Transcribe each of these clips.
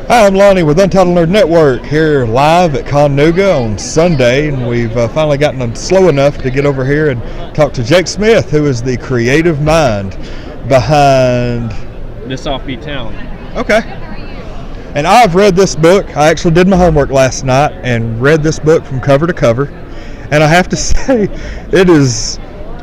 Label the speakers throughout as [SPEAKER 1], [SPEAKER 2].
[SPEAKER 1] Hi, I'm Lonnie with Untitled Nerd Network here live at Connuga on Sunday, and we've finally gotten slow enough to get over here and talk to Jake Smith, who is the creative mind behind
[SPEAKER 2] This Offbeat Town.
[SPEAKER 1] Okay. And I've read this book. I actually did my homework last night and read this book from cover to cover, and I have to say it is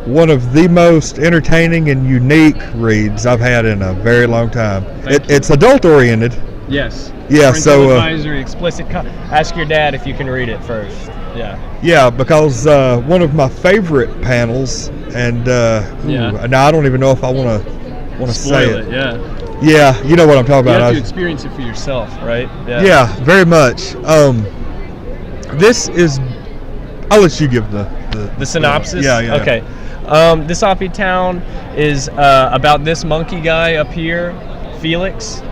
[SPEAKER 1] one of the most entertaining and unique reads I've had in a very long time. It's adult oriented.
[SPEAKER 2] Yes.
[SPEAKER 1] Yeah. So
[SPEAKER 2] advisory, explicit. Ask your dad if you can read it first. Yeah.
[SPEAKER 1] Yeah, because one of my favorite panels, and now I don't even know if I want to say it.
[SPEAKER 2] Yeah.
[SPEAKER 1] Yeah, you know what I'm talking about.
[SPEAKER 2] You have to experience it for yourself, right?
[SPEAKER 1] Yeah, very much. This is. I'll let you give the
[SPEAKER 2] synopsis.
[SPEAKER 1] Yeah.
[SPEAKER 2] Okay. This Offbeat Town is about this monkey guy up here, Felix.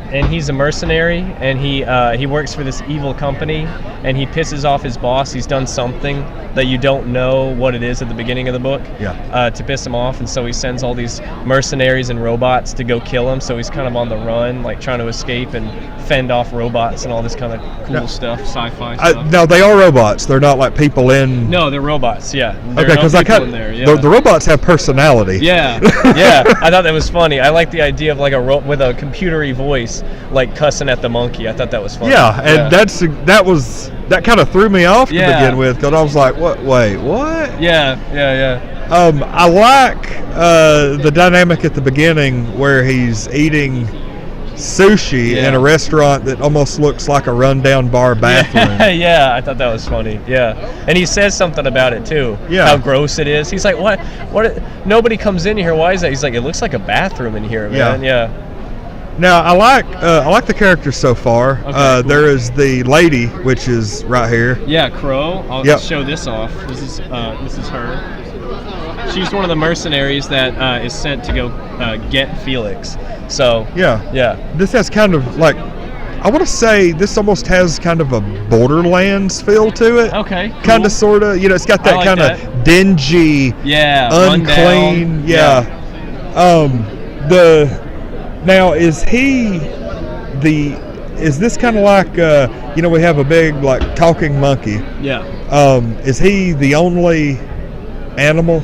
[SPEAKER 2] And he's a mercenary, and he works for this evil company, and he pisses off his boss. He's done something that you don't know what it is at the beginning of the book, to piss him off, and so he sends all these mercenaries and robots to go kill him. So he's kind of on the run, like trying to escape and fend off robots and all this kind of cool stuff, sci-fi stuff.
[SPEAKER 1] No, they are robots. They're not like people in.
[SPEAKER 2] No, they're robots. Yeah.
[SPEAKER 1] Okay, because the robots have personality.
[SPEAKER 2] Yeah, yeah. I thought that was funny. I like the idea of like with a computery voice, like cussing at the monkey. I thought that was funny.
[SPEAKER 1] Yeah, and that kind of threw me off to begin with, because I was like, what? Wait, what?
[SPEAKER 2] Yeah.
[SPEAKER 1] I like the dynamic at the beginning where he's eating sushi in a restaurant that almost looks like a rundown bar bathroom.
[SPEAKER 2] Yeah, I thought that was funny. Yeah, and he says something about it too. Yeah, how gross it is. He's like, what? Nobody comes in here. Why is that? He's like, it looks like a bathroom in here, man. Yeah.
[SPEAKER 1] Now I like the characters so far. Okay, cool. There is the lady, which is right here.
[SPEAKER 2] Yeah, Crow. I'll show this off. This is her. She's one of the mercenaries that is sent to go get Felix. So yeah. This has
[SPEAKER 1] kind of like, I want to say this almost has kind of a Borderlands feel to it.
[SPEAKER 2] Okay. Cool.
[SPEAKER 1] Kind of, sort of. You know, it's got that kind of dingy, unclean. Yeah. Now, is this kind of like, we have a big, like, talking monkey.
[SPEAKER 2] Yeah.
[SPEAKER 1] Is he the only animal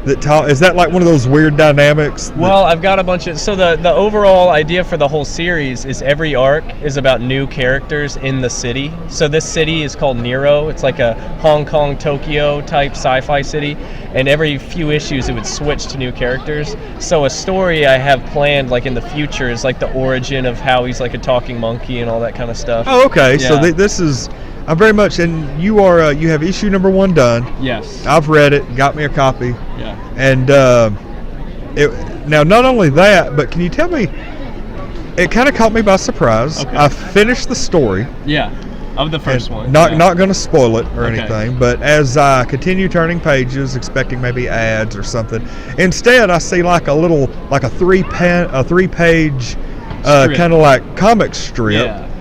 [SPEAKER 1] that talk? Is that like one of those weird dynamics?
[SPEAKER 2] Well, I've got a bunch of, so the overall idea for the whole series is every arc is about new characters in the city. So this city is called Nero. It's like a Hong Kong, Tokyo type sci-fi city, and every few issues it would switch to new characters. So a story I have planned like in the future is like the origin of how he's like a talking monkey and all that kind of stuff.
[SPEAKER 1] Oh, okay. Yeah. So this is, I'm very much, and you have issue number 1 done.
[SPEAKER 2] Yes.
[SPEAKER 1] I've read it, got me a copy.
[SPEAKER 2] Yeah.
[SPEAKER 1] And now not only that, but can you tell me, it kind of caught me by surprise.
[SPEAKER 2] Okay.
[SPEAKER 1] I finished the story.
[SPEAKER 2] Yeah. Of the first one.
[SPEAKER 1] Not going to spoil it or anything, but as I continue turning pages, expecting maybe ads or something, instead I see like a little, like a three page kind of like comic strip.
[SPEAKER 2] Yeah.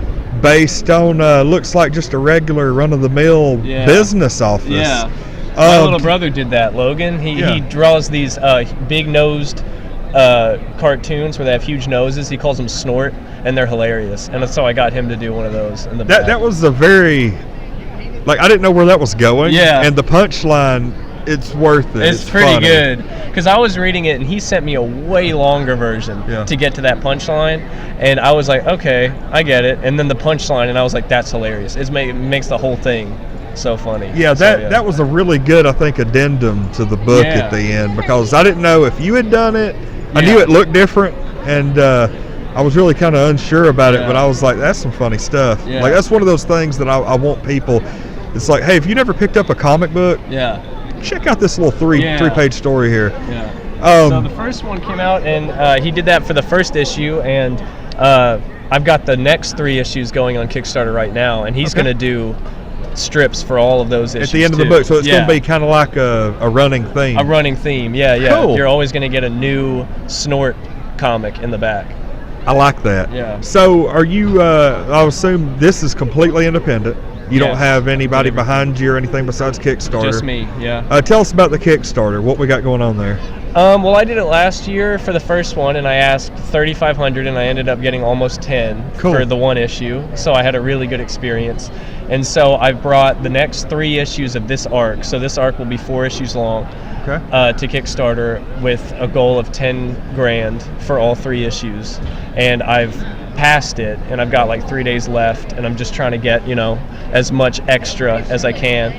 [SPEAKER 1] Based on looks like just a regular run-of-the-mill business office.
[SPEAKER 2] Yeah, my little brother did that. Logan, he draws these big-nosed cartoons where they have huge noses. He calls them Snort, and they're hilarious. And so I got him to do one of those in the back.
[SPEAKER 1] That was a very, like, I didn't know where that was going.
[SPEAKER 2] Yeah,
[SPEAKER 1] and the punchline, it's worth it.
[SPEAKER 2] It's pretty good, because I was reading it and he sent me a way longer version to get to that punchline, and I was like, okay, I get it. And then the punchline, and I was like, that's hilarious. It makes the whole thing so funny.
[SPEAKER 1] Yeah, that was a really good, I think, addendum to the book at the end, because I didn't know if you had done it. I knew it looked different, and I was really kind of unsure about it, but I was like, that's some funny stuff.
[SPEAKER 2] Yeah.
[SPEAKER 1] Like, that's one of those things that I want people, it's like, hey, if you never picked up a comic book, check out this little three-page story here.
[SPEAKER 2] Yeah. So the first one came out, and he did that for the first issue, and I've got the next 3 issues going on Kickstarter right now, and he's going to do strips for all of those issues
[SPEAKER 1] at the end of the book. So it's going to be kind of like a running theme.
[SPEAKER 2] A running theme, yeah.
[SPEAKER 1] Cool.
[SPEAKER 2] You're always going to get a new Snort comic in the back.
[SPEAKER 1] I like that.
[SPEAKER 2] Yeah.
[SPEAKER 1] So are you? I assume this is completely independent. You don't have anybody behind you or anything besides Kickstarter.
[SPEAKER 2] Just me, yeah.
[SPEAKER 1] Tell us about the Kickstarter. What we got going on there?
[SPEAKER 2] Well, I did it last year for the first one, and I asked $3,500, and I ended up getting almost 10
[SPEAKER 1] Cool.
[SPEAKER 2] for the one issue. So I had a really good experience. And so I brought the next 3 issues of this arc. So this arc will be 4 issues long.
[SPEAKER 1] Okay.
[SPEAKER 2] To Kickstarter with a goal of 10 grand for all 3 issues, and I've passed it, and I've got like 3 days left, and I'm just trying to get as much extra as I can.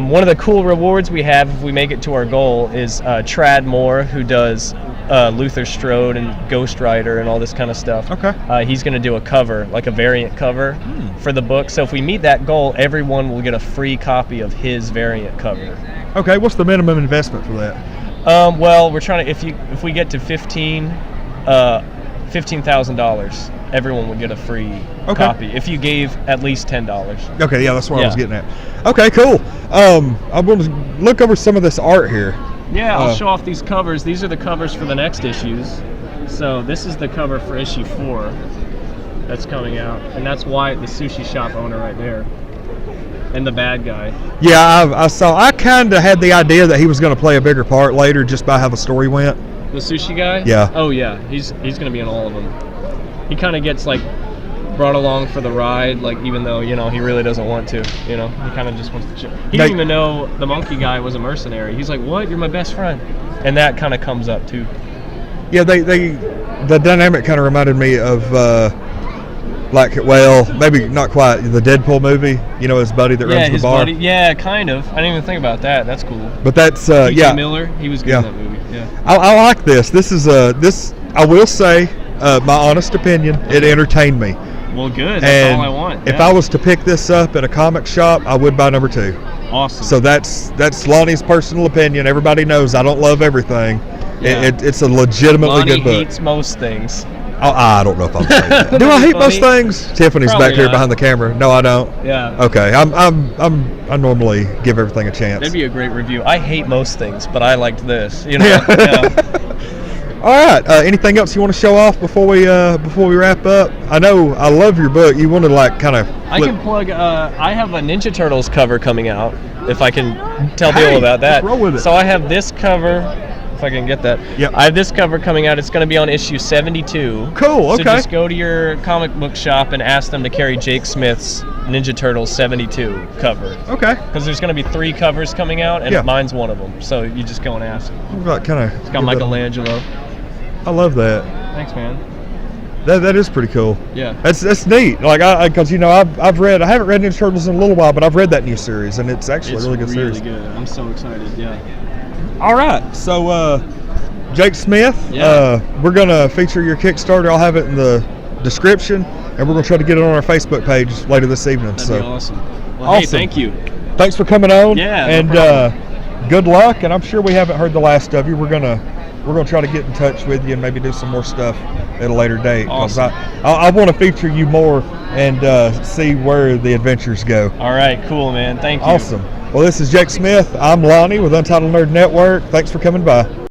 [SPEAKER 2] One of the cool rewards we have if we make it to our goal is Trad Moore, who does Luther Strode and Ghost Rider and all this kind of stuff.
[SPEAKER 1] Okay.
[SPEAKER 2] He's going to do a cover, like a variant cover for the book. So if we meet that goal, everyone will get a free copy of his variant cover.
[SPEAKER 1] Okay, what's the minimum investment for that?
[SPEAKER 2] Well, we're trying to, if we get to $15,000, everyone would get a free copy if you gave at least $10.
[SPEAKER 1] Okay, yeah, that's what I was getting at. Okay, cool. I'm going to look over some of this art here.
[SPEAKER 2] Yeah, I'll show off these covers. These are the covers for the next issues. So this is the cover for issue 4 that's coming out, and that's Wyatt, the sushi shop owner, right there, and the bad guy.
[SPEAKER 1] Yeah, I kind of had the idea that he was going to play a bigger part later just by how the story went.
[SPEAKER 2] The sushi guy?
[SPEAKER 1] Yeah.
[SPEAKER 2] Oh yeah, he's going to be in all of them. He kind of gets like brought along for the ride, like even though he really doesn't want to. He kind of just wants to chill. He didn't even know the monkey guy was a mercenary. He's like, "What? You're my best friend," and that kind of comes up too.
[SPEAKER 1] Yeah, the dynamic kind of reminded me of maybe not quite the Deadpool movie. His buddy that runs the bar.
[SPEAKER 2] Buddy. Yeah, kind of. I didn't even think about that. That's cool.
[SPEAKER 1] But that's
[SPEAKER 2] P.J. Miller, he was good in that movie. Yeah.
[SPEAKER 1] I like this. This is I will say my honest opinion. It entertained me.
[SPEAKER 2] Well, good. That's all I want.
[SPEAKER 1] If I was to pick this up at a comic shop, I would buy number 2.
[SPEAKER 2] Awesome.
[SPEAKER 1] So that's Lonnie's personal opinion. Everybody knows I don't love everything. Yeah. It's a legitimately
[SPEAKER 2] Lonnie
[SPEAKER 1] good book.
[SPEAKER 2] hates most things.
[SPEAKER 1] I don't know if I'm saying that. Do I hate most things? Tiffany's
[SPEAKER 2] Probably
[SPEAKER 1] back here
[SPEAKER 2] not.
[SPEAKER 1] behind the camera. No, I don't.
[SPEAKER 2] Yeah.
[SPEAKER 1] Okay. I normally give everything a chance.
[SPEAKER 2] That'd be a great review. I hate most things, but I liked this.
[SPEAKER 1] Yeah. All right. Anything else you want to show off before we wrap up? I know I love your book. You want to kind of.
[SPEAKER 2] I can plug. I have a Ninja Turtles cover coming out. If I can tell people about that.
[SPEAKER 1] Let's roll with it.
[SPEAKER 2] So I have this cover. If I can get that.
[SPEAKER 1] Yep.
[SPEAKER 2] I have this cover coming out. It's going to be on issue 72.
[SPEAKER 1] Cool. Okay.
[SPEAKER 2] So just go to your comic book shop and ask them to carry Jake Smith's Ninja Turtles 72 cover.
[SPEAKER 1] Okay.
[SPEAKER 2] Because there's going to be 3 covers coming out, and mine's one of them. So you just go and ask.
[SPEAKER 1] It's
[SPEAKER 2] got Michelangelo.
[SPEAKER 1] I love that.
[SPEAKER 2] Thanks, man.
[SPEAKER 1] That is pretty cool.
[SPEAKER 2] Yeah.
[SPEAKER 1] That's neat. Like because I haven't read Ninja Turtles in a little while, but I've read that new series, and it's actually a really good series.
[SPEAKER 2] It's really good. I'm so excited. Yeah.
[SPEAKER 1] All right, so Jake Smith, we're going to feature your Kickstarter. I'll have it in the description, and we're going to try to get it on our Facebook page later this evening.
[SPEAKER 2] That'd be awesome. Well,
[SPEAKER 1] awesome.
[SPEAKER 2] Hey, thank you.
[SPEAKER 1] Thanks for coming on.
[SPEAKER 2] Yeah,
[SPEAKER 1] and good luck. And I'm sure we haven't heard the last of you. We're gonna try to get in touch with you and maybe do some more stuff at a later date.
[SPEAKER 2] Awesome.
[SPEAKER 1] I want to feature you more and see where the adventures go.
[SPEAKER 2] All right, cool, man. Thank you.
[SPEAKER 1] Awesome. Well, this is Jake Smith. I'm Lonnie with Untitled Nerd Network. Thanks for coming by.